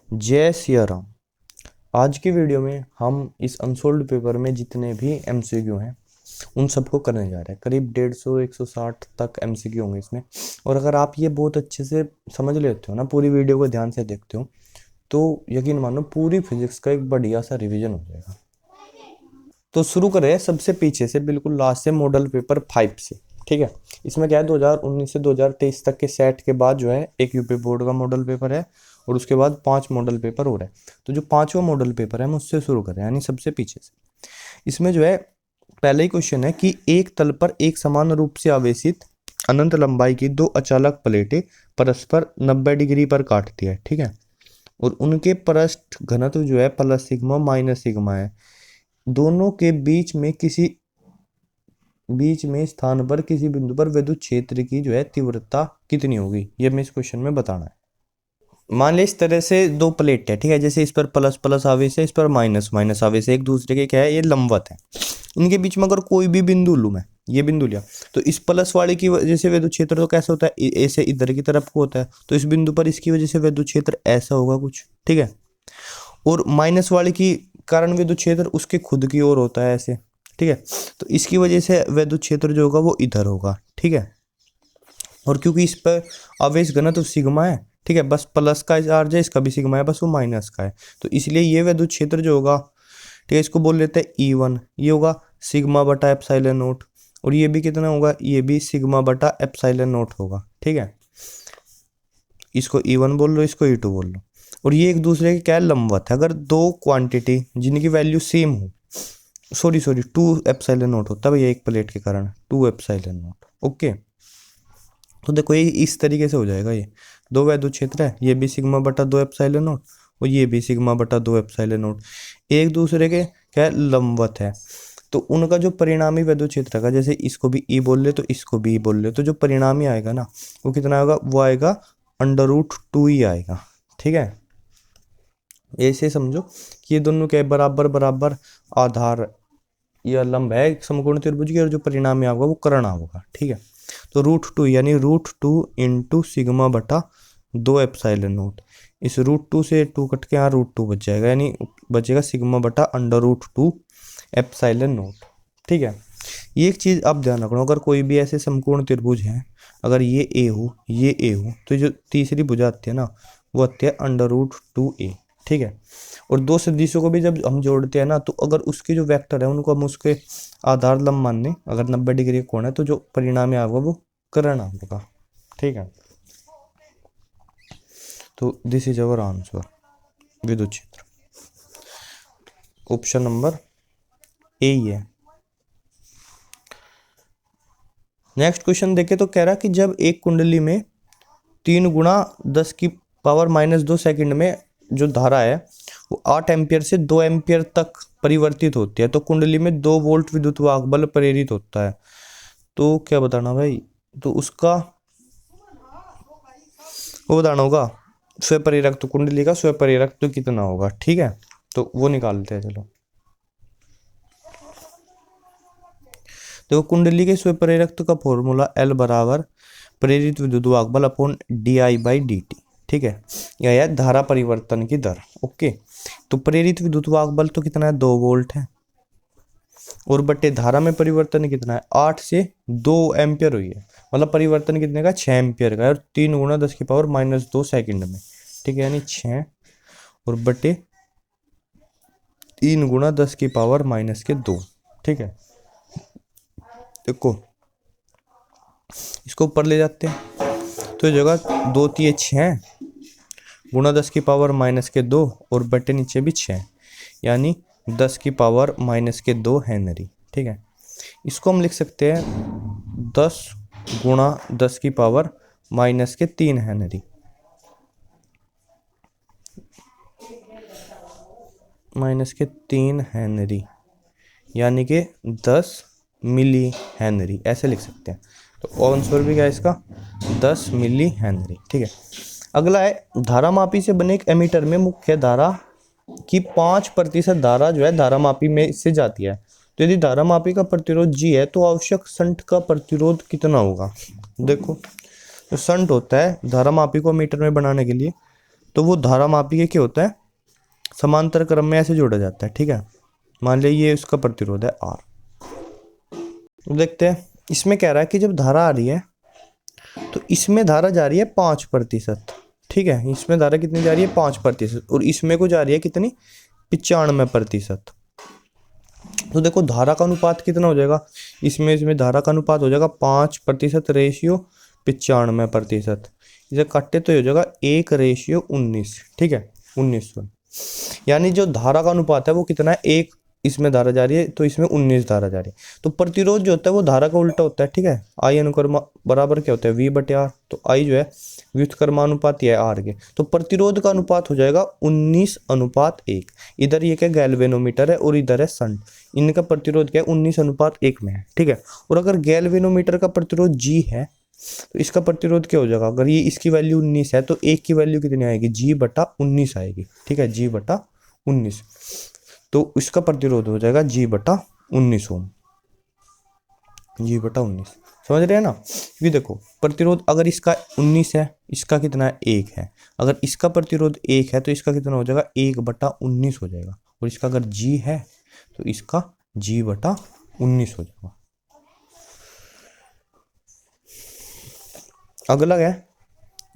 जय सिया राम। आज की वीडियो में हम इस अनसोल्ड पेपर में जितने भी एमसीक्यू हैं उन सबको करने जा रहे हैं। करीब 150-160 तक एमसीक्यू होंगे इसमें। और अगर आप ये बहुत अच्छे से समझ लेते हो ना, पूरी वीडियो को ध्यान से देखते हो, तो यकीन मानो पूरी फिजिक्स का एक बढ़िया सा रिवीजन हो जाएगा। तो शुरू करें सबसे पीछे से, बिल्कुल लास्ट से, मॉडल पेपर 5 से। ठीक है, इसमें क्या है, 2019 से 2023 तक के सेट के बाद जो है एक यूपी बोर्ड का मॉडल पेपर है और उसके बाद 5 मॉडल पेपर हो रहे हैं। तो जो 5वां मॉडल पेपर है हम उससे शुरू करें, यानी सबसे पीछे से। इसमें जो है पहला ही क्वेश्चन है कि एक तल पर एक समान रूप से आवेशित अनंत लंबाई की दो अचालक प्लेटें परस्पर 90 डिग्री पर काटती है। ठीक है, और उनके पृष्ठ घनत्व जो है प्लस सिग्मा माइनस सिग्मा है। दोनों के बीच में स्थान पर किसी बिंदु पर विद्युत क्षेत्र की जो है तीव्रता कितनी होगी, ये हमें इस क्वेश्चन में बताना है। मान लिया इस तरह से दो प्लेट है, ठीक है, जैसे इस पर प्लस प्लस आवेश है, इस पर माइनस माइनस आवेश है, एक दूसरे के क्या है, ये लंबवत है। इनके बीच में अगर कोई भी बिंदु लूँ मैं, ये बिंदु लिया, तो इस प्लस वाले की वजह से विद्युत क्षेत्र तो कैसे होता है, ऐसे इधर की तरफ को होता है, तो इस बिंदु पर इसकी वजह से विद्युत क्षेत्र ऐसा होगा कुछ। ठीक है, और माइनस वाले की कारण विद्युत क्षेत्र उसके खुद की ओर होता है ऐसे। ठीक है, तो इसकी वजह से विद्युत क्षेत्र जो होगा वो इधर होगा। ठीक है, और क्योंकि इस पर आवेश घनत्व सिग्मा है, ठीक है, बस प्लस का चार्ज है, इसका भी सिग्मा है, बस वो माइनस का है, तो इसलिए ये विद्युत क्षेत्र जो होगा, ठीक है, इसको बोल लेते हैं E1। ये होगा सिग्मा बटा एप्सिलॉन नोट, और ये भी कितना होगा, ये भी सिग्मा बटा एप्सिलॉन नोट होगा। ठीक है, इसको E1 बोल लो, इसको E2 बोल लो, और ये एक दूसरे के क्या लंबवत है। अगर दो क्वांटिटी जिनकी वैल्यू सेम हो, सॉरी 2 एप्सिलॉन नोट होता है भैया एक प्लेट के कारण, 2 एप्सिलॉन नोट। ओके, तो देखो ये इस तरीके से हो जाएगा, ये दो विद्युत क्षेत्र है, ये भी सिग्मा बटा 2 एप्सिलॉन नोट और ये भी सिग्मा बटा 2 एप्सिलॉन नोट, एक दूसरे के क्या लंबवत है। तो उनका जो परिणामी विद्युत क्षेत्र का, जैसे इसको भी ई बोल ले तो इसको भी ई बोल ले, तो जो परिणामी आएगा ना वो कितना आएगा, वो आएगा √2 ही आएगा। ठीक है, ऐसे समझो कि ये दोनों क्या बराबर बराबर आधार या लंब है एक समकोण त्रिभुज की, और जो परिणामी होगा वो कर्ण होगा। ठीक है, तो √2 यानी √2 इंटू सिग्मा बटा 2 एप्सिलॉन नोट। इस √2 से 2 कट के यहाँ √2 बच जाएगा, यानी बचेगा सिग्मा बटा √2 एप्सिलॉन नोट। ठीक है, ये एक चीज़ आप ध्यान रखना, अगर कोई भी ऐसे समकोण त्रिभुज हैं, अगर ये ए हो ये ए हो, तो जो तीसरी भुजा आती है ना वो आती है √2a। ठीक है, और दो सदिशों को भी जब हम जोड़ते हैं ना, तो अगर उसके जो वेक्टर है उनको हम उसके आधार लंब मानने, अगर 90 डिग्री का कोण है, तो जो परिणाम आएगा वो कर्ण होगा। ठीक है, तो दिस इज अवर आंसर, विद्युत क्षेत्र ऑप्शन नंबर ए ही है। नेक्स्ट क्वेश्चन देखे तो कह रहा कि जब एक कुंडली में 3 गुणा 10 की पावर -2 सेकंड में जो धारा है वो 8 एम्पियर से 2 एम्पियर तक परिवर्तित होती है, तो कुंडली में 2 वोल्ट विद्युत वाहक बल प्रेरित होता है। तो क्या बताना भाई, तो उसका वो बताना होगा स्वप्रेरक कुंडली का स्वप्रेरक कितना होगा। ठीक है, तो वो निकालते हैं। चलो देखो, कुंडली के स्वप्रेरक का फॉर्मूला L बराबर प्रेरित विद्युत वाहक बल अपॉन DI/dt। ठीक है, यह है धारा परिवर्तन की दर। ओके, तो प्रेरित विद्युत वाहक बल तो कितना है, 2 वोल्ट है, और बटे धारा में परिवर्तन कितना है, 8 से 2 एम्पियर हुई है, मतलब परिवर्तन कितने का, 6 एम्पियर का है, और 3 गुणा 10 की पावर -2 सेकंड में। ठीक है, यानी 6 और बटे 3 गुणा 10 की पावर -2। ठीक है, देखो इसको ऊपर ले जाते हैं, तो जगह 2 3 6 गुणा 10 की पावर -2 और बटे नीचे भी 6, यानी 10 की पावर -2 हेनरी। ठीक है, इसको हम लिख सकते हैं 10 गुणा 10 की पावर -3 हेनरी, -3 हेनरी, यानी कि 10 मिली हेनरी, ऐसे लिख सकते हैं। तो आंसर भी क्या है इसका, 10 मिली हेनरी। ठीक है, अगला है धारामापी से बने एक एमीटर में मुख्य धारा की 5% धारा जो है धारामापी में इससे जाती है, तो यदि धारामापी का प्रतिरोध G है तो आवश्यक शंट का प्रतिरोध कितना होगा। देखो, तो शंट होता है धारामापी को मीटर में बनाने के लिए तो वो धारा मापी के क्या होता है, समांतर क्रम में ऐसे जोड़ा जाता है। ठीक है, मान लिया ये उसका प्रतिरोध है R। तो देखते हैं, इसमें कह रहा है कि जब धारा आ रही है तो इसमें धारा जा रही है 5%। ठीक है, इसमें धारा कितनी जा रही है 5%, और इसमें को जा रही है कितनी 95%। तो देखो धारा का अनुपात कितना हो जाएगा, इसमें धारा का अनुपात हो जाएगा 5% रेशियो 95%। इसे काटे तो हो जाएगा 1:19। ठीक है, 19। यानी जो धारा का अनुपात है वो कितना है, 1 इसमें धारा जा रही है तो इसमें 19 धारा जा रही है। तो प्रतिरोध जो होता है वो धारा का उल्टा होता है। ठीक है, आई अनुक्रम बराबर क्या होता है V/R। तो आई जो है व्युत्क्रमानुपात है R के, तो प्रतिरोध का अनुपात हो जाएगा 19:1। इधर ये क्या गैल्वेनोमीटर है और इधर है शंट, इनका प्रतिरोध क्या है 19:1 में है। ठीक है, और अगर गैल्वेनोमीटर का प्रतिरोध G है तो इसका प्रतिरोध क्या हो जाएगा, अगर ये इसकी वैल्यू 19 है तो एक की वैल्यू कितनी आएगी, G/19 आएगी। ठीक है, G/19, तो इसका प्रतिरोध हो जाएगा G/19 ओम। G/19 समझ रहे हैं ना। ये देखो प्रतिरोध अगर इसका 19 है, इसका कितना है 1 है, अगर इसका प्रतिरोध 1 है तो इसका कितना हो जाएगा 1/19 हो जाएगा, और इसका अगर G है तो इसका G/19 हो जाएगा। अगला है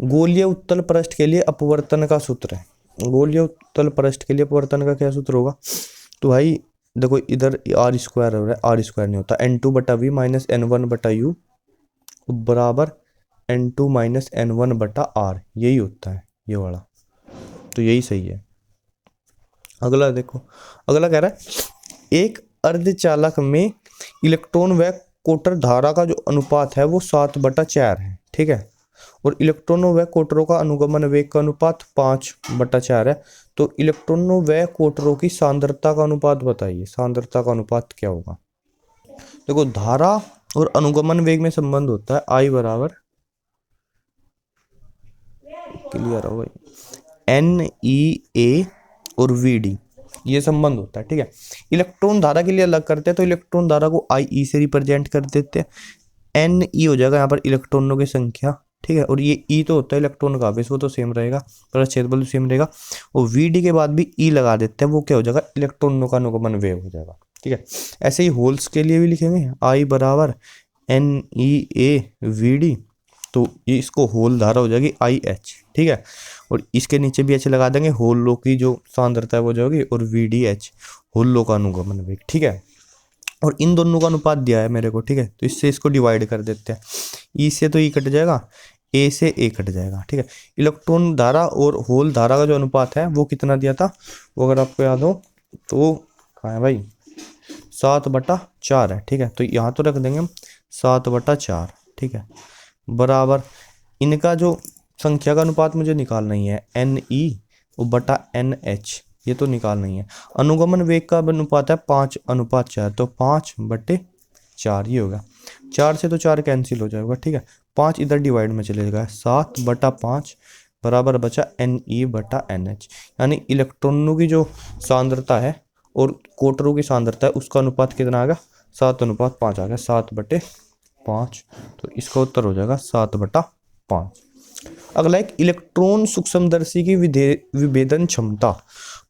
गोलीय उत्तल पृष्ठ के लिए अपवर्तन का सूत्र है। गोलीय उत्तल पृष्ठ के लिए अपवर्तन का क्या सूत्र होगा, तो भाई देखो इधर R² हो रहा है, R² नहीं होता, N2/V माइनस N1/U बराबर N2 माइनस N1/R, यही होता है ये वाला, तो यही सही है। अगला देखो, अगला कह रहा है एक अर्धचालक में इलेक्ट्रॉन व कोटर धारा का जो अनुपात है वो 7/4 है। ठीक है, और इलेक्ट्रॉनों व कोटरों का अनुगमन वेग का अनुपात 5/4 है। तो इलेक्ट्रॉनों व कोटरों की सांद्रता का अनुपात बताइए, सांद्रता का अनुपात क्या होगा। देखो धारा और अनुगमन वेग में संबंध होता है I बराबर, क्लियर हो भाई, NEA और VD, ये संबंध होता है। ठीक है, इलेक्ट्रॉन धारा के लिए अलग करते हैं, तो इलेक्ट्रॉन धारा को IE से रिप्रेजेंट कर देते हैं। NE हो जाएगा यहाँ पर इलेक्ट्रॉनों की संख्या। ठीक है, और ये E तो होता है इलेक्ट्रॉन का आवेश, वो तो सेम रहेगा, पर क्षेत्रफल सेम रहेगा। और VD के बाद भी E लगा देते हैं, वो क्या हो जाएगा इलेक्ट्रॉनों का अनुगमन वेग हो जाएगा। ठीक है, ऐसे ही होल्स के लिए भी लिखेंगे I बराबर NEA VD, तो ये इसको होल धारा हो जाएगी IH। ठीक है, और इसके नीचे भी H लगा देंगे, होलों की जो सांद्रता है वो जाएगी, और VDH होलों का अनुगमन वेग। ठीक है, और इन दोनों का अनुपात दिया है मेरे को। ठीक है, तो इससे इसको डिवाइड कर देते हैं, E से तो E कट जाएगा, A से A कट जाएगा। ठीक है, इलेक्ट्रॉन धारा और होल धारा का जो अनुपात है वो कितना दिया था, वो अगर आपको याद हो तो कहाँ है भाई, 7/4 है। ठीक है, तो यहाँ तो रख देंगे हम 7/4। ठीक है, बराबर इनका जो संख्या का अनुपात मुझे निकालना ही है, NE/NH, ये तो निकालना ही है। अनुगमन वेग का अनुपात है 5/4, तो 5/4 ये होगा। 4 से तो 4 कैंसिल हो जाएगा। ठीक है, 5 इधर डिवाइड में चलेगा, 7/5 बराबर बचा NE/NH, यानी इलेक्ट्रॉनों की जो सांद्रता है और कोटरों की सांद्रता है उसका अनुपात कितना आ गया, 7/5 आ गया, 7/5। तो इसका उत्तर हो जाएगा 7/5। अगला एक इलेक्ट्रॉन सूक्ष्मदर्शी की विभेदन क्षमता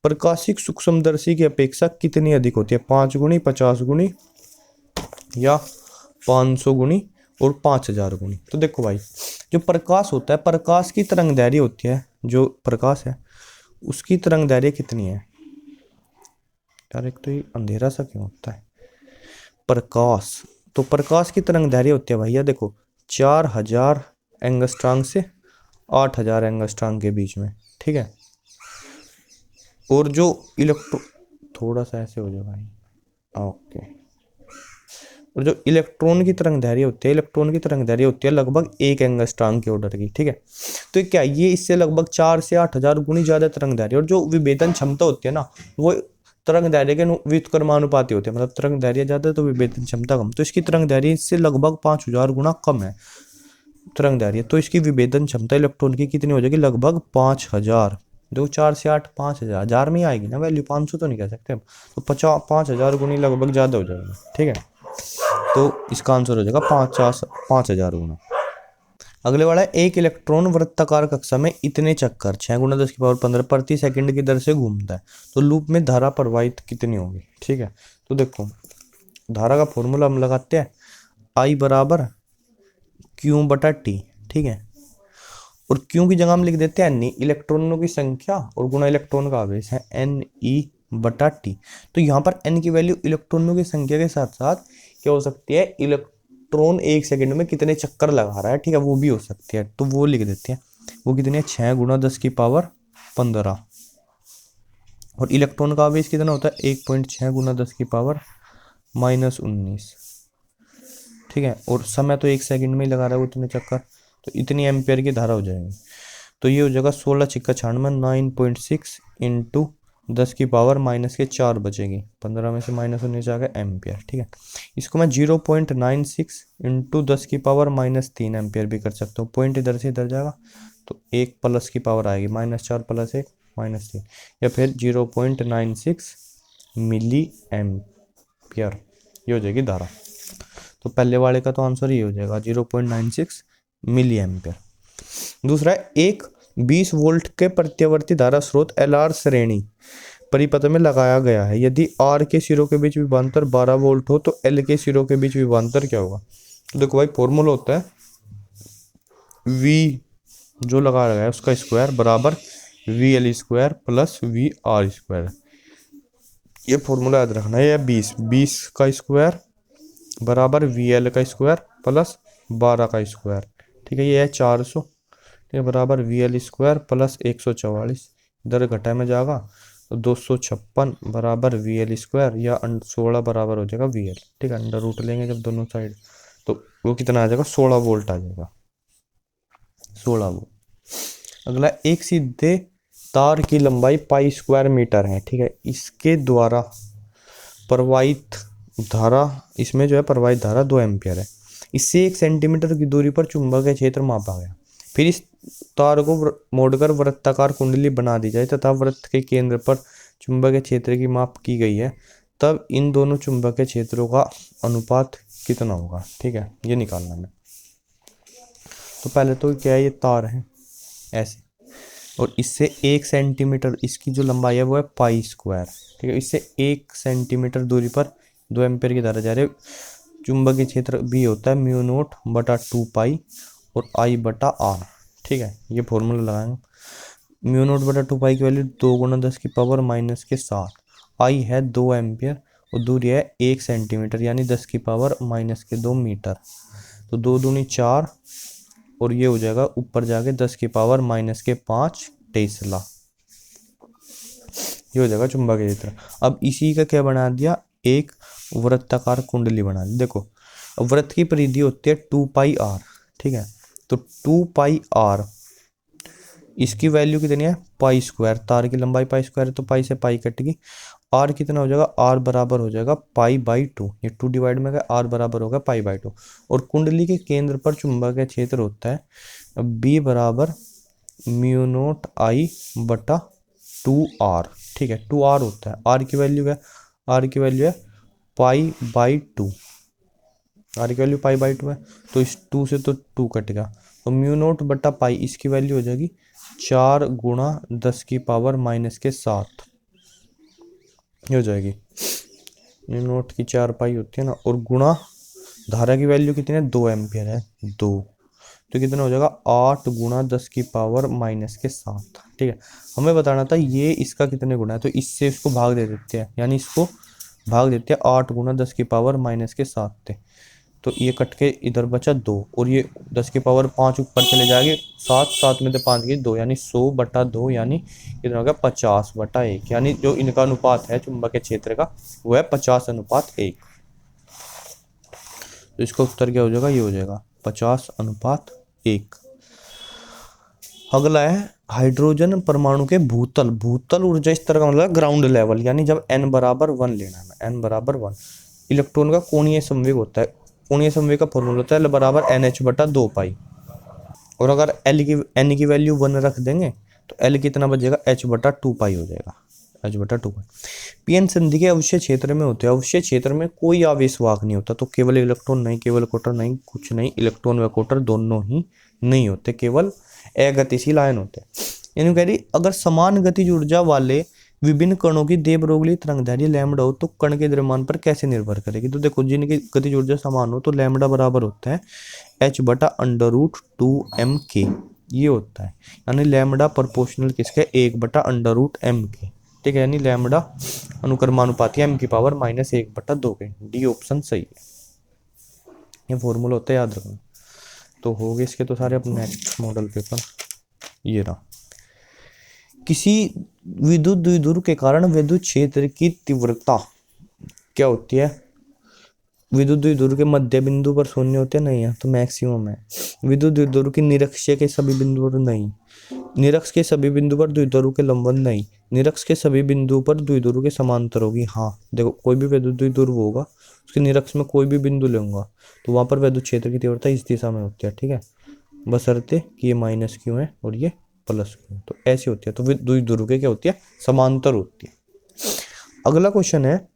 प्रकाशिक सूक्ष्मदर्शी की अपेक्षा कितनी अधिक होती है, 5 गुणी, 50 गुणी या 500 गुणी और 5000 गुणी। तो देखो भाई जो प्रकाश होता है, प्रकाश की तरंग दैर्घ्य होती है, जो प्रकाश है उसकी तरंग दैर्घ्य कितनी है यार, एक तो ये अंधेरा सा क्यों होता है, प्रकाश, तो प्रकाश की तरंग दैर्घ्य होती है भैया देखो 4000 एंगस्ट्रॉम से 8000 एंगस्ट्रॉम के बीच में। ठीक है, और जो इलेक्ट्रॉन, थोड़ा सा ऐसे हो जाए भाई, ओके, और जो इलेक्ट्रॉन की तरंग दैर्घ्य होती है, इलेक्ट्रॉन की तरंग दैर्घ्य होती है लगभग 1 एंगस्ट्रॉम के ऑर्डर की। ठीक है, तो क्या ये इससे लगभग 4 से 8000 गुणी ज्यादा तरंग दैर्घ्य, और जो विभेदन क्षमता होती है ना वो तरंग दैर्घ्य के व्युत्क्रमानुपाती होते हैं, मतलब तरंग दैर्घ्य ज्यादा तो विभेदन क्षमता कम, तो इसकी तरंग दैर्घ्य इससे लगभग 5000 गुना कम है तरंग दैर्घ्य, तो इसकी विभेदन क्षमता इलेक्ट्रॉन की कितनी हो जाएगी, लगभग 5000। जो 4 से 8 5000 में ही आएगी ना वैल्यू, 500 तो नहीं कह सकते हम, तो 5000 गुनी लगभग ज़्यादा हो जाएगा। ठीक है, तो इसका आंसर हो जाएगा 5000 गुना। अगले वाला है, एक इलेक्ट्रॉन वृत्ताकार कक्षा में इतने चक्कर 6 × 10⁻15 प्रति सेकंड की दर से घूमता है, तो लूप में धारा प्रवाहित कितनी होगी। ठीक है, तो देखो धारा का फॉर्मूला हम लगाते हैं, I बराबर Q/T। ठीक है, और Q की जगह हम लिख देते हैं Ne, इलेक्ट्रॉनों की संख्या और गुणा इलेक्ट्रॉन का आवेश है Ne/T। तो यहाँ पर N की वैल्यू इलेक्ट्रॉनों की संख्या के साथ साथ क्या हो सकती है, इलेक्ट्रॉन एक सेकंड में कितने चक्कर लगा रहा है, ठीक है, वो भी हो सकती है, तो वो लिख देते हैं। वो कितनी है, 6 × 10⁻15। और इलेक्ट्रॉन का आवेश कितना होता है, 1.6 × 10⁻−19। ठीक है, और समय तो एक सेकंड में ही लगा रहा है वो इतने चक्कर, तो इतनी एम्पियर की धारा हो जाएगी। तो ये हो जाएगा 16×6 = 9.6 × 10⁻⁻4 बचेगी, 15 में से -19 आ गया एम्पियर। ठीक है, इसको मैं 0.96 × 10⁻³ एम्पियर भी कर सकता हूँ। पॉइंट इधर से इधर जाएगा तो 1 प्लस की पावर आएगी, -4 + 1 -3, या फिर 0.96 मिली एम्पियर, ये हो जाएगी धारा। तो पहले वाले का तो आंसर ये हो जाएगा 0.96 मिली एम्पियर। दूसरा है, एक 20 वोल्ट के प्रत्यावर्ती धारा स्रोत LR श्रेणी परिपथ में लगाया गया है। यदि R के सिरों के बीच विभवांतर 12 वोल्ट हो तो L के सिरों के बीच विभवांतर क्या होगा। तो देखो भाई, फॉर्मूला होता है V जो लगाया गया है उसका स्क्वायर बराबर VL square plus VR square. ये फॉर्मूला याद रखना है। 20 का स्क्वायर बराबर VL का स्क्वायर प्लस 12 का स्क्वायर। ठीक है, ये है 400, ठीक है, बराबर VL स्क्वायर प्लस 144, इधर घटा में जाएगा तो 256 बराबर VL स्क्वायर, या 16 बराबर हो जाएगा VL। ठीक है, अंडर रूट लेंगे जब दोनों साइड, तो वो कितना आ जाएगा, 16 वोल्ट आ जाएगा, 16 वोल्ट। अगला, एक सीधे तार की लंबाई π² मीटर है। ठीक है, इसके द्वारा प्रवाहित धारा, इसमें जो है प्रवाहित धारा 2 एम्पियर है। इससे 1 सेंटीमीटर की दूरी पर चुंबकीय क्षेत्र मापा गया। फिर इस तार को मोड़कर वृत्ताकार कुंडली बना दी जाए तथा वृत्त के केंद्र पर चुंबकीय क्षेत्र की माप की गई है, तब इन दोनों चुंबकीय क्षेत्रों का अनुपात कितना होगा। ठीक है, ये निकालना है। तो पहले तो क्या है, ये तार है ऐसे, और इससे 1 सेंटीमीटर इसकी जो लंबाई है वो है π²। ठीक है, इससे 1 सेंटीमीटर दूरी पर 2 एम्पियर की धारा जा रही है। चुंबकीय क्षेत्र भी होता है μ0/2π और I/R। ठीक है, ये फॉर्मूला लगाएंगे। μ0/2π की वैल्यू 2 × 10⁻⁻7, I है 2 एम्पियर और दूरी है 1 सेंटीमीटर यानी 10⁻⁻2 मीटर। तो 2 दूनी 4 और ये हो जाएगा ऊपर जाके 10⁻⁻5 टेस्ला, ये हो जाएगा चुंबकीय क्षेत्र। अब इसी का क्या बना दिया, एक वृत्ताकार कुंडली बना दी। देखो, वृत्त की परिधि होती है 2πr। ठीक है, तो 2πr इसकी वैल्यू कितनी है, π²। तार की लंबाई π² है तो पाई से पाई कटेगी। r कितना हो जाएगा, r बराबर हो जाएगा π/2, ये 2 डिवाइड में गया, r बराबर होगा π/2। और कुंडली के केंद्र पर चुंबकीय क्षेत्र होता है B बराबर μ0I/2r। ठीक है, 2r होता है, r की वैल्यू है, r की वैल्यू है π/2, r की वैल्यू π/2 है, तो इस 2 से तो 2 कटेगा, तो μ0/π इसकी वैल्यू हो जाएगी 4 × 10⁻⁻7, ये हो जाएगी। μ0 की 4π होती है ना, और गुणा धारा की वैल्यू कितनी है, 2 एम्पियर है, 2, तो कितना हो जाएगा 8 × 10⁻⁻7। ठीक है, हमें बताना था ये इसका कितने गुना है, तो इससे इसको भाग दे देते हैं, यानी इसको भाग देते हैं 8 × 10⁻⁻7 से, तो ये कट के इधर बचा 2, और ये 10⁻5 ऊपर चले जाएंगे, 7 में से 5 गई 2, यानी 100/2, यानी कितना हो गया 50/1, यानी जो इनका अनुपात है चुंबकीय क्षेत्र का वो है 50:1। तो इसका उत्तर क्या हो जाएगा, ये हो जाएगा 50:1। अगला है, हाइड्रोजन परमाणु के भूतल ऊर्जा स्तर का मतलब ग्राउंड लेवल, यानी जब n बराबर 1 लेना है, n बराबर 1 इलेक्ट्रॉन का कोणीय संवेग होता है। कोणीय संवेग का फॉर्मूला होता है L बराबर NH/2π, और अगर n की वैल्यू 1 रख देंगे तो L कितना बचेगा, H/2π हो जाएगा, H/2π। पीएन संधि के अवशय क्षेत्र में होते हैं। अवशय क्षेत्र में कोई आवेश वाहक नहीं होता, तो केवल इलेक्ट्रॉन नहीं, केवल क्वार्टर नहीं, कुछ नहीं, इलेक्ट्रॉन व क्वार्टर दोनों ही नहीं होते, केवल अगतिशील आयन होते हैं। यानी कह रही अगर समान गतिज ऊर्जा वाले विभिन्न कणों की देवरोगली तरंगदैर्घ्य लैम्बडा हो तो कण के द्रव्यमान पर कैसे निर्भर करेगी। तो देखो जिनकी गतिज ऊर्जा समान हो तो लैम्बडा बराबर होता है h/√2m k, ये होता है। यानी लैम्बडा प्रोपोर्शनल किसके, 1/√m के। ठीक है, यानी लैम्बडा अनुक्रमानुपाती m की पावर -1/2 के। डी ऑप्शन सही है। ये फॉर्मूला होता है, याद रखना। तो हो गए इसके तो सारे। अपने नेक्स्ट मॉडल पेपर ये रहा। किसी विद्युत द्विध्रुव के कारण विद्युत क्षेत्र की तीव्रता क्या होती है। विद्युत द्विध्रुव के मध्य बिंदु पर शून्य होते हैं, नहीं है तो मैक्सिमम है। विद्युत द्विध्रुव की निरक्षीय के सभी बिंदु पर नहीं, निरक्ष के सभी बिंदु पर द्विध्रुव के लंबवत नहीं, निरक्ष के सभी बिंदु पर द्विध्रुव के समांतर होगी। हाँ देखो, कोई भी विद्युत द्विध्रुव होगा उसके निरक्ष में कोई भी बिंदु लूंगा तो वहां पर विद्युत क्षेत्र की तीव्रता इस दिशा में होती है। ठीक है, बशर्ते कि ये माइनस क्यों है और ये प्लस क्यों, तो ऐसी होती है। तो द्विध्रुव के क्या होती है, समांतर होती है। अगला क्वेश्चन है,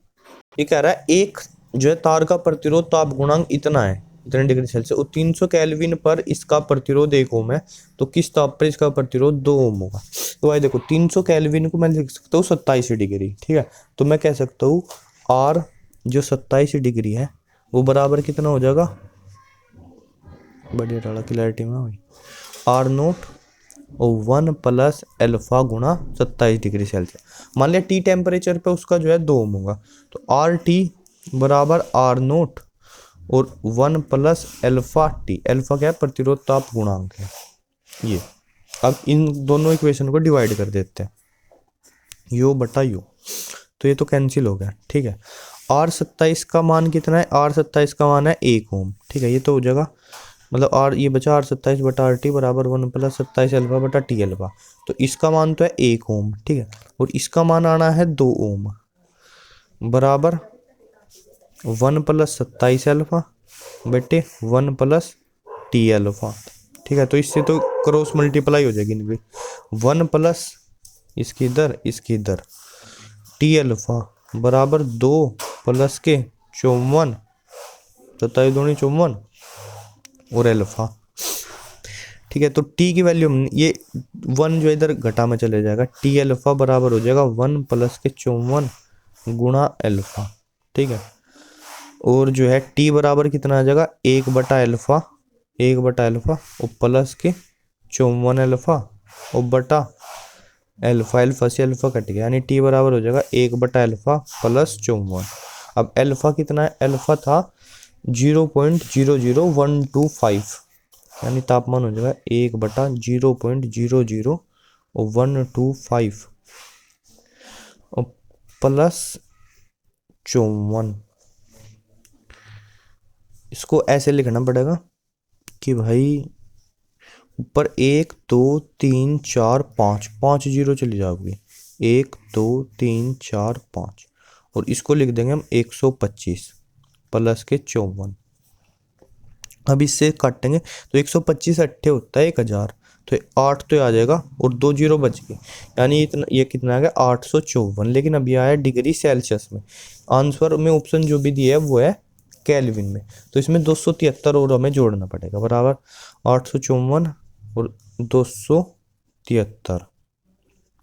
ये कह रहा है एक जो है तार का प्रतिरोध ताप गुणांक इतना है, इतने डिग्री सेल्सियस, और 300 केल्विन पर इसका प्रतिरोध 1 ओम है, तो किस ताप पर इसका प्रतिरोध 2 ओम होगा। तो भाई देखो 300 केल्विन को मैं लिख सकता हूँ 27 डिग्री। ठीक है, तो मैं कह सकता हूँ R जो 27 डिग्री है वो बराबर कितना हो जाएगा, बढ़िया डाला क्लैरिटी में भाई, R0 और 1 प्लस अल्फा गुणा 27 डिग्री सेल्सियस। मान लिया T टेम्परेचर पे उसका जो है 2 ओम होगा, तो RT बराबर R0 और 1 प्लस अल्फा टी। अल्फा क्या है, प्रतिरोध ताप गुणांक है ये। अब इन दोनों इक्वेशन को डिवाइड कर देते हैं, यो बटा यो, तो ये तो कैंसिल हो गया। ठीक है, R27 का मान कितना है, R27 का मान है 1 ओम। ठीक है, ये तो हो जाएगा, मतलब R ये बचा R27 बटा RT बराबर 1 प्लस 27 अल्फा बटा टी अल्फा। तो इसका मान तो है 1 ओम। ठीक है, और इसका मान आना है 2 ओम बराबर 1 प्लस 27 अल्फा बटे 1 प्लस टी अल्फा। ठीक है, तो इससे तो क्रॉस मल्टीप्लाई हो जाएगी इनकी, 1 प्लस इसकी इधर टी अल्फा बराबर 2 प्लस के 54, 27 दूनी 54 और अल्फा। ठीक है, तो टी की वैल्यू ये 1 जो इधर घटा में चले जाएगा, टी अल्फा बराबर हो जाएगा 1 प्लस के 54 गुणा अल्फा। ठीक है, और जो है टी बराबर कितना आ जाएगा, 1/अल्फा और प्लस के 54 अल्फा और बटा अल्फा से अल्फा कट गया, यानी टी बराबर हो जाएगा 1/अल्फा प्लस 54। अब अल्फा कितना है, अल्फा था 0.00125, यानी तापमान हो जाएगा 1/0.00125 और प्लस 54। इसको ऐसे लिखना पड़ेगा कि भाई ऊपर 1 2 3 4 5 5 जीरो चली जाओगी, 1 2 3 4 5, और इसको लिख देंगे हम 125 प्लस के 54। अब इससे काटेंगे तो 125 अट्ठे होता है 1000, तो 8 तो आ जाएगा और 2 जीरो बच गए, यानी इतना ये कितना आ गया 854। लेकिन अब यह आया डिग्री सेल्सियस में, आंसर में ऑप्शन जो भी दिया है वो है केल्विन में, तो इसमें 273 और हमें जोड़ना पड़ेगा, बराबर 854 और 273।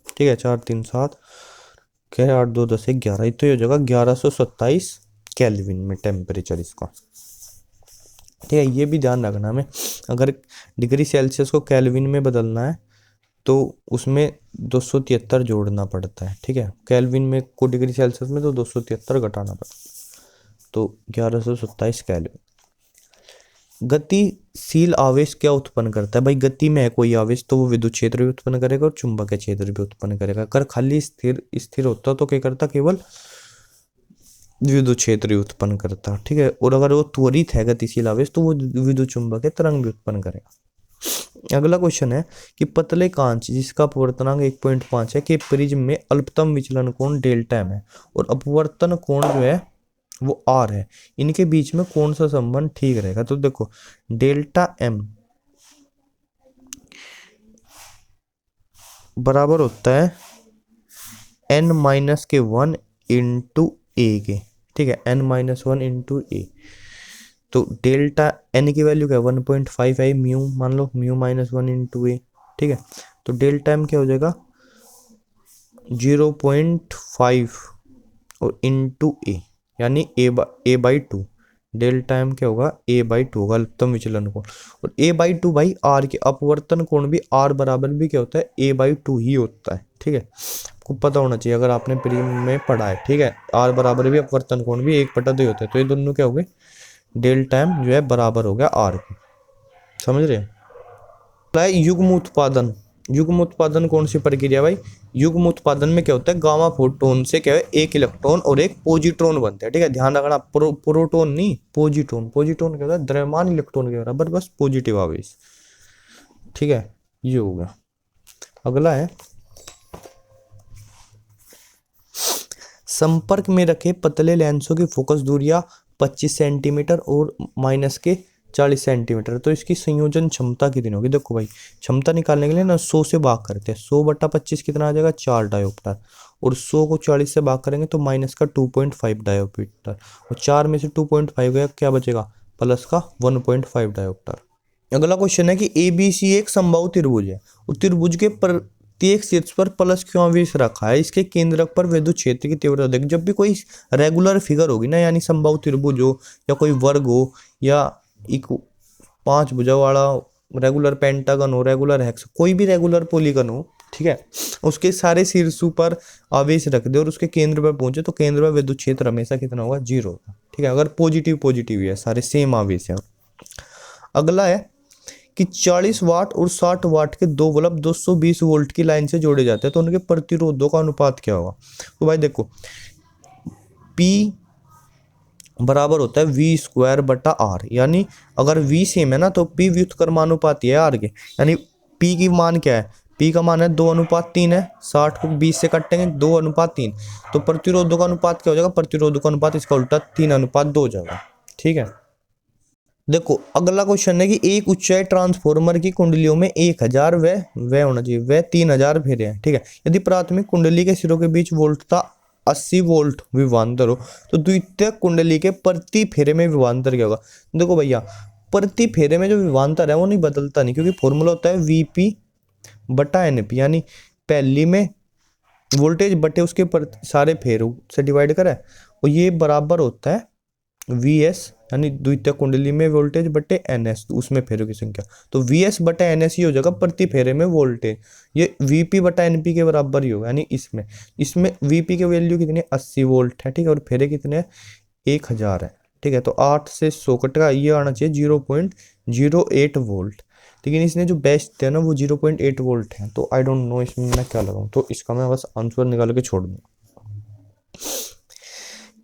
ठीक है, 4 3 7 क्या 8 2 10 11, तो ये हो जाएगा 1127 केल्विन में टेम्परेचर इसका। ठीक है, ये भी ध्यान रखना हमें, अगर डिग्री सेल्सियस को केल्विन में बदलना है तो उसमें 273 जोड़ना पड़ता है। ठीक है, केल्विन में को डिग्री सेल्सियस में तो 273 घटाना पड़ता है, तो 1127 केल्विन। गतिशील आवेश क्या उत्पन्न करता है, भाई गति में है कोई आवेश तो वो विद्युत क्षेत्र भी उत्पन्न करेगा और चुंबकीय क्षेत्र भी उत्पन्न करेगा। अगर खाली स्थिर होता तो क्या करता, केवल विद्युत क्षेत्र ही उत्पन्न करता। ठीक है, और अगर वो त्वरित है गतिशील आवेश तो वो विद्युत चुंबकीय तरंग भी उत्पन्न करेगा। अगला क्वेश्चन है कि पतले कांच जिसका अपवर्तनांक 1.5 है के प्रिज्म में अल्पतम विचलन कोण डेल्टा एम है और अपवर्तन कोण जो है वो आर है, इनके बीच में कौन सा संबंध ठीक रहेगा। तो देखो डेल्टा एम बराबर होता है n-1 इंटू ए के। ठीक है, n-1 इंटू ए, तो डेल्टा एन की वैल्यू क्या है 1.5 है, म्यू मान लो, म्यू -1 इंटू ए, ठीक है। तो डेल्टा एम क्या हो जाएगा 0.5 और इंटू ए, यानी a/2। डेल्टा एम क्या होगा a/2 होगा अल्पतम विचलन कोण, और a/2 भाई आर के अपवर्तन कोण भी आर बराबर भी क्या होता है a/2 ही होता है, ठीक है। आपको पता होना चाहिए अगर आपने प्री में पढ़ा है, ठीक है। आर बराबर भी अपवर्तन कोण भी 1/2 होता है, तो ये दोनों क्या हो गए, डेल्टा एम जो है बराबर हो गया आर के, समझ रहे हैं। युग्म उत्पादन, युग्म उत्पादन कौन सी प्रक्रिया भाई, युग्म उत्पादन में क्या होता है गामा फोटोन से क्या है एक इलेक्ट्रॉन और एक पॉजिट्रॉन बनते हैं, ठीक है। ध्यान रखना प्रोटोन नहीं पॉजिट्रॉन, पॉजिट्रॉन क्या होता है द्रव्यमान इलेक्ट्रॉन के बराबर बस पॉजिटिव आवेश, ठीक है। ये हो गया। अगला है संपर्क में रखे पतले लेंसों की फोकस दूरियां 25 सेंटीमीटर और माइनस के 40 सेंटीमीटर, तो इसकी संयोजन क्षमता कितनी होगी। देखो भाई क्षमता निकालने के लिए ना 100 से भाग करते हैं, 100/25 कितना आ जाएगा 4 डायोप्टर, और 100 को 40 से भाग करेंगे तो माइनस का 2.5 डायोप्टर, और 4 में से 2.5 गया क्या बचेगा प्लस का 1.5 डायोप्टर। अगला क्वेश्चन है कि ABC एक समबाहु त्रिभुज है और त्रिभुज के प्रत्येक शीर्ष पर प्लस क्यों आवेश रखा है, इसके केंद्रक पर विद्युत क्षेत्र की तीव्रता देख। जब भी कोई रेगुलर फिगर होगी ना, यानी समबाहु त्रिभुज हो या कोई वर्ग हो या एक 5 भुजा वाला रेगुलर पेंटागन हो, रेगुलर हेक्स, कोई भी रेगुलर पॉलीगन हो, ठीक है, उसके सारे शीर्षों पर आवेश रख दे और उसके केंद्र पर पहुंचे तो केंद्र पर विद्युत क्षेत्र हमेशा कितना होगा 0 होगा, ठीक है, अगर पॉजिटिव पॉजिटिव है सारे सेम आवेश है। अगला है कि 40 वाट और 60 वाट के दो बल्ब 220 वोल्ट की लाइन से जोड़े जाते हैं तो उनके प्रतिरोधों का अनुपात क्या होगा। तो भाई देखो P बराबर होता है V²/R, यानी अगर V सेम है ना तो P व्युत्क्रमानुपाती है R के, यानी P की मान क्या है, P का मान है 2:3 है, 60 को 20 से काटेंगे 2:3, तो प्रतिरोधों का अनुपात क्या हो जाएगा, प्रतिरोधों का अनुपात इसका उल्टा 3:2 हो जाएगा, ठीक है। देखो अगला क्वेश्चन है कि एक ऊंचाई ट्रांसफॉर्मर की कुंडलियों में 1000 वह होना चाहिए वह 3000 फेरे हैं, ठीक है। यदि प्राथमिक कुंडली के सिरों के बीच वोल्टता 80 वोल्ट विभवांतर हो तो द्वितीयक कुंडली के प्रति फेरे में विभवांतर क्या होगा। देखो भैया प्रति फेरे में जो विभवांतर है वो नहीं बदलता नहीं, क्योंकि फॉर्मूला होता है VP/NP, यानी पहली में वोल्टेज बटे उसके सारे फेरों से डिवाइड करें, और ये बराबर होता है VS, यानी द्वितीय कुंडली में वोल्टेज बटे NS, उसमें फेरों की संख्या, तो VS/NS ही हो जाएगा प्रति फेरे में वोल्टेज, ये VP/NP के बराबर ही होगा, यानी इसमें VP की वैल्यू कितनी है 80 वोल्ट है, ठीक है, और फेरे कितने हैं 1000 है, ठीक है। तो 8 से 100 कटेगा, ये आना चाहिए 0.08 वोल्ट, लेकिन इसने जो बेस्ट दिया ना वो 0.8 वोल्ट है, तो आई डोंट नो इसमें मैं क्या लगाऊं, तो इसका मैं बस आंसर निकाल के छोड़ दूँ।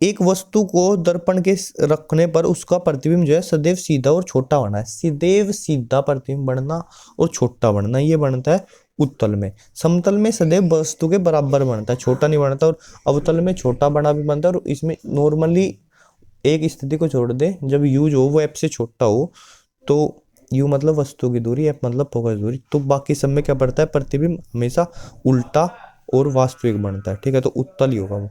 एक वस्तु को दर्पण के रखने पर उसका प्रतिबिंब जो है सदैव सीधा और छोटा बनना है, सदैव सीधा प्रतिबिंब बनना और छोटा बनना, ये बनता है उत्तल में। समतल में सदैव वस्तु के बराबर बनता है, छोटा नहीं बनता, और अवतल में छोटा बड़ा भी बनता है, और इसमें नॉर्मली एक स्थिति को छोड़ दे जब यू जो वो एफ से छोटा हो, तो यू मतलब वस्तु की दूरी, एफ मतलब फोकस दूरी, तो बाकी सब में क्या बढ़ता है प्रतिबिंब हमेशा उल्टा और वास्तविक बनता है, ठीक है, तो उत्तल ही होगा वो।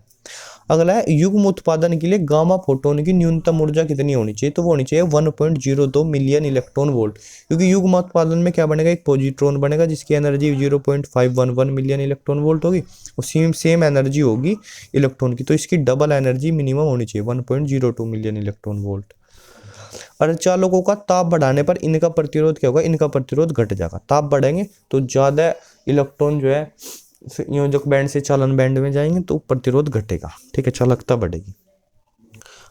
अगला है युग्म उत्पादन के लिए गामा फोटोन की न्यूनतम ऊर्जा कितनी होनी चाहिए, तो वो होनी चाहिए 1.02 मिलियन इलेक्ट्रॉन वोल्ट, क्योंकि युग्म उत्पादन में क्या बनेगा एक पॉजिट्रॉन बनेगा जिसकी एनर्जी 0.511 मिलियन इलेक्ट्रॉन वोल्ट होगी, और सेम एनर्जी होगी इलेक्ट्रॉन की, तो इसकी डबल एनर्जी मिनिमम होनी चाहिए 1.02 मिलियन इलेक्ट्रॉन वोल्ट। अर्धचालकों का ताप बढ़ाने पर इनका प्रतिरोध क्या होगा, इनका प्रतिरोध घट जाएगा, ताप बढ़ेंगे तो ज्यादा इलेक्ट्रॉन जो है संयोजक बैंड से चालन बैंड में जाएंगे तो प्रतिरोध घटेगा, ठीक है, चालकता बढ़ेगी।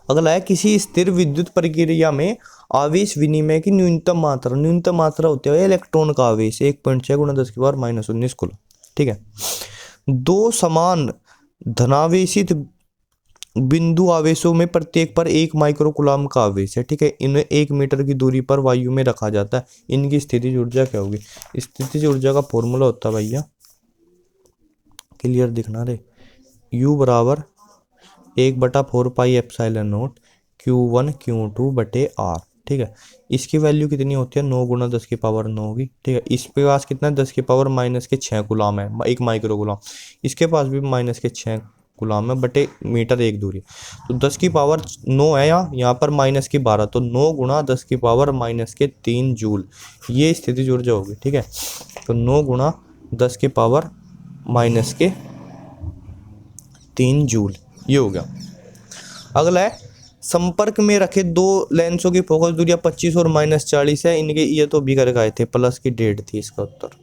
अगला है किसी स्थिर विद्युत प्रक्रिया में आवेश विनिमय की न्यूनतम मात्रा होती है इलेक्ट्रॉन का आवेश 1.6 × 10⁻⁻19 कूलम, ठीक है। दो समान धनावेशित बिंदु आवेशों में प्रत्येक पर 1 माइक्रोकूलम का आवेश है, ठीक है, इन्हें 1 मीटर की दूरी पर वायु में रखा जाता है, इनकी स्थितिज ऊर्जा क्या होगी। स्थितिज ऊर्जा का फॉर्मूला होता है भैया, क्लियर दिखना रे, U बराबर 1/4πε0 Q1 Q2/R, ठीक है। इसकी वैल्यू कितनी होती है 9 × 10⁻9 होगी, ठीक है। इसके पास कितना 10⁻⁻6 कूलम है, 1 माइक्रो कूलम, इसके पास भी -6 गुलाम है बटे मीटर एक दूरी। तो 10 की पावर 9 है यहाँ पर माइनस की 12, तो 9 गुणा 10 की पावर माइनस के 3 जूल, ये स्थितिज ऊर्जा होगी। ठीक है, तो 9 गुणा 10 की पावर माइनस के 3 जूल, ये हो गया। अगला है संपर्क में रखे दो लेंसों की फोकस दूरियां 25 और -40 है, इनके ये तो भी करके आए थे, प्लस की 1.5 थी इसका उत्तर।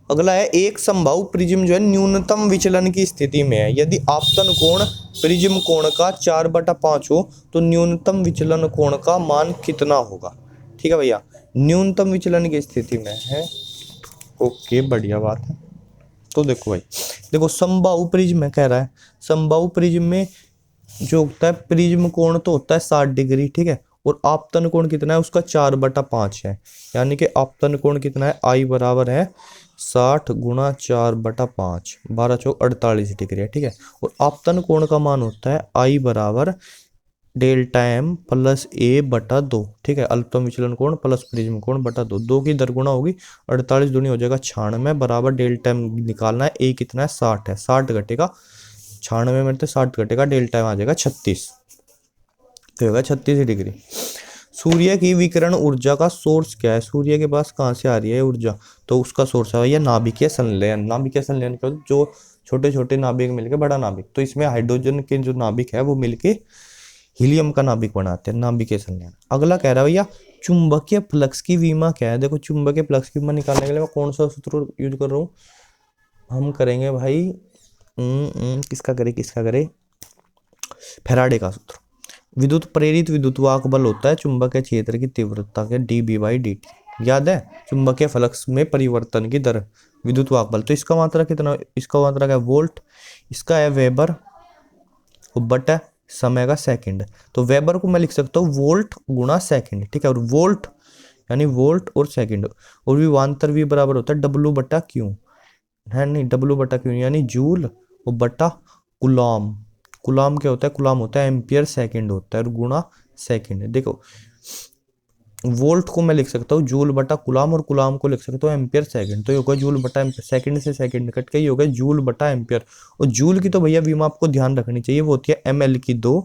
अगला है एक संभाव प्रिज्म जो है न्यूनतम विचलन की स्थिति में है, यदि आपतन कोण प्रिज्म कोण का 4/5 हो तो न्यूनतम विचलन कोण का मान कितना होगा। ठीक है भैया, न्यूनतम विचलन की स्थिति में है। ओके, बढ़िया बात है। तो देखो भाई, देखो समबाहु प्रिज्म में कह रहा है, समबाहु प्रिज्म में जो होता है प्रिज्म कोण तो होता है 60 डिग्री। ठीक है, और आपतन कोण कितना है उसका 4/5 है, यानी कि आपतन कोण कितना है, आई बराबर है 60 गुणा 4/5, 12 चौक 48 डिग्री है। ठीक है, और आपतन कोण का मान होता है आई बराबर डेल्टा एम प्लस ए बटा 2। ठीक है, अल्पतम विचलन कोण प्लस प्रिज्म कोण बटा 2, 2 की दर गुणा होगी, 48 दूनी हो जाएगा 96 बराबर डेल्टा एम निकालना है, ए कितना है 60 है, 60 घटेगा 96 में, तो 60 घटेगा डेल्टा एम आ जाएगा 36, तो होगा 36 डिग्री। सूर्य की विकिरण ऊर्जा का सोर्स क्या है, सूर्य के पास कहाँ से आ रही है ऊर्जा, तो उसका सोर्स है भैया नाभिकीय संलयन। नाभिकीय संलयन क्या होता है, जो छोटे छोटे नाभिक मिलके बड़ा नाभिक, तो इसमें हाइड्रोजन के जो नाभिक है वो मिलके हीलियम का नाभिक बनाते हैं, नाभिकीय संलयन। अगला कह रहा है भैया चुंबकीय फ्लक्स की विमा क्या है। देखो चुंबकीय फ्लक्स की विमा निकालने के लिए मैं कौन सा सूत्र यूज कर रहा हूँ, हम करेंगे भाई किसका करे, फैराडे का सूत्र। विद्युत प्रेरित विद्युतवाहक बल होता है चुंबकीय क्षेत्र की तीव्रता के dB/dt, याद है, चुंबकीय फ्लक्स में परिवर्तन की दर विद्युतवाहक बल। तो इसका मात्रा कितना, इसका मात्रा क्या है वोल्ट, इसका है वेबर बटा समय का सेकंड, तो वेबर को मैं लिख सकता हूँ वोल्ट गुणा सेकंड। ठीक है, और वोल्ट यानी वोल्ट और सेकंड, और विभवांतर भी बराबर होता है W/Q है, नहीं W/Q यानी जूल और बटा कुलाम। कुलाम क्या होता है, कुलाम होता है एम्पियर सेकंड होता है, और गुणा सेकंड। देखो वोल्ट को मैं लिख सकता हूँ जूल बटा कुलाम, और कुलाम को लिख सकता हूँ एम्पियर सेकंड, तो ये होगा जूल बटा एम्पियर, सेकंड से सेकंड कट के ये होगा जूल बटा एम्पियर। और जूल की तो भैया विमा आपको ध्यान रखनी चाहिए, वो होती है ml की 2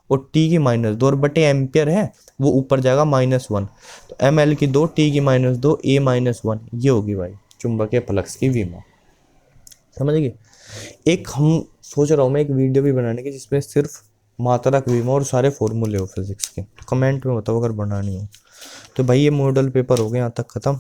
और t की -2, और बटे एम्पियर है वो ऊपर जाएगा -1, तो ml की 2 t की -2 a -1, ये होगी भाई चुंबकीय फ्लक्स की विमा। समझ गए। एक हम सोच रहा हूँ मैं एक वीडियो भी बनाने की जिसमें सिर्फ मात्रक विमा और सारे फॉर्मूले हो फिजिक्स के, तो कमेंट में बताओ अगर बनानी हो। तो भाई ये मॉडल पेपर हो गया यहाँ तक ख़त्म।